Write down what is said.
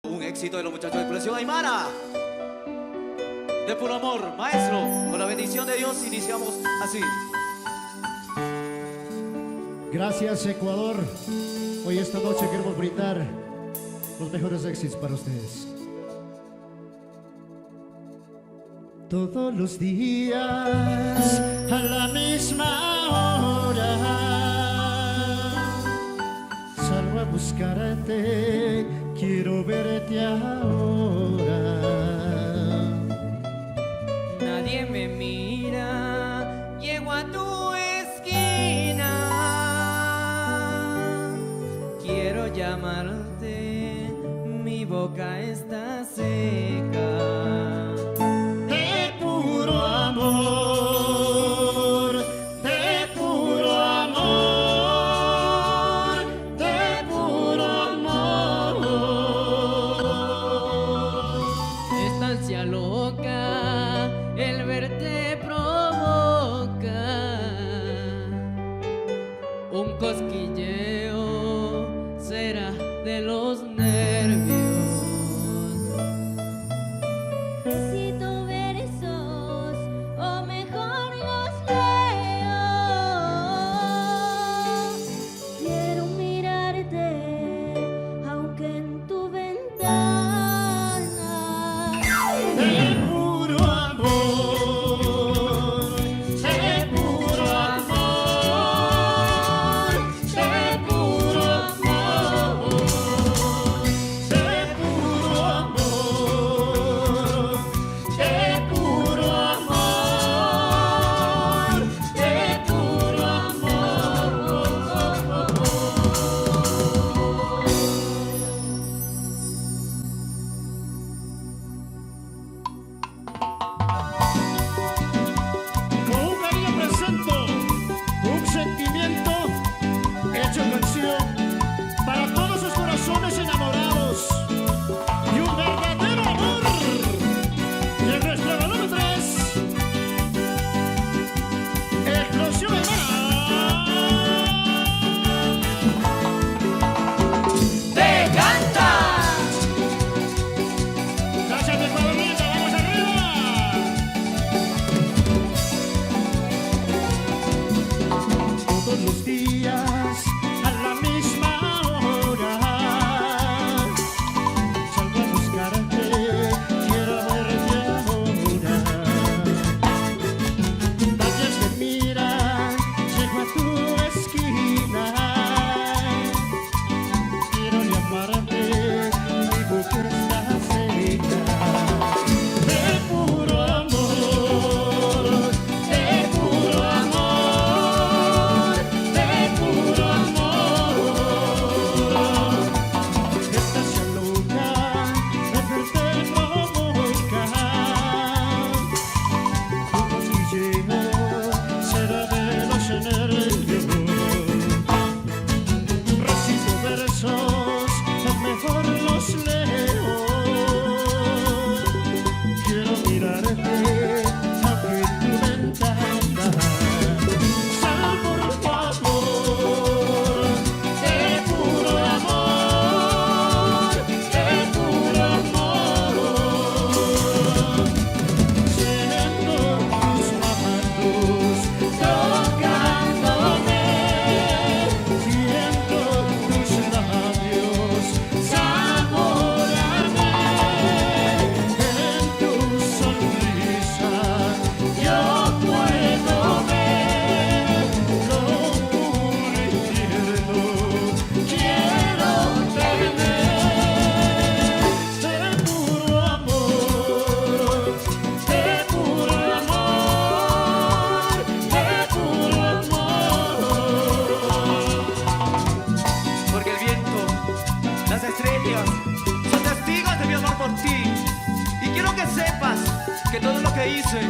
Un éxito de los muchachos de Expresión Aymara. De puro amor, maestro. Con la bendición de Dios iniciamos así. Gracias, Ecuador. Hoy esta noche queremos brindar los mejores éxitos para ustedes. Todos los días a la misma hora salgo a buscarte, quiero verte ahora. Nadie me mira, llego a tu esquina, quiero llamarte, mi boca está seca. De puro amor, de puro amor, de puro amor. Esta ansia loca, el verte provoca un cosquilleo, será de los nervios. Recito versos o mejor los leo. Quiero mirarte aunque en tu ventana. De puro amor, de puro amor, de puro amor, de puro amor, de puro amor, de puro Con un cariño presento un sentimiento hecho canción para todos esos corazones enamorados y un verdadero amor. Y en nuestra balón 3, Explosión ¡Te canta! Gracias, mi Ecuadorita, vamos arriba. Todos los días a la misma hora salgo a buscarte, quiero verte ahora. Nadie me mira, llego a tu esquina, quiero llamarte, mi boca está seca. De puro amor, de puro amor, de puro amor. Esta ansia loca de verte provoca un cosquilleo, será de los nervios. Recito versos, mejor los leo. Quiero mirarte aunque en tu ventana. Sal por favor, de puro amor, de puro amor. Siento tus manos tocándome, siento tus labios saborearme. En tu sonrisa yo puedo ver lo puro y tierno quiero tener. De puro amor, de puro amor, de puro amor. Porque el viento, las estrellas son testigos de mi amor por ti. Y quiero que sepas que todo lo que hice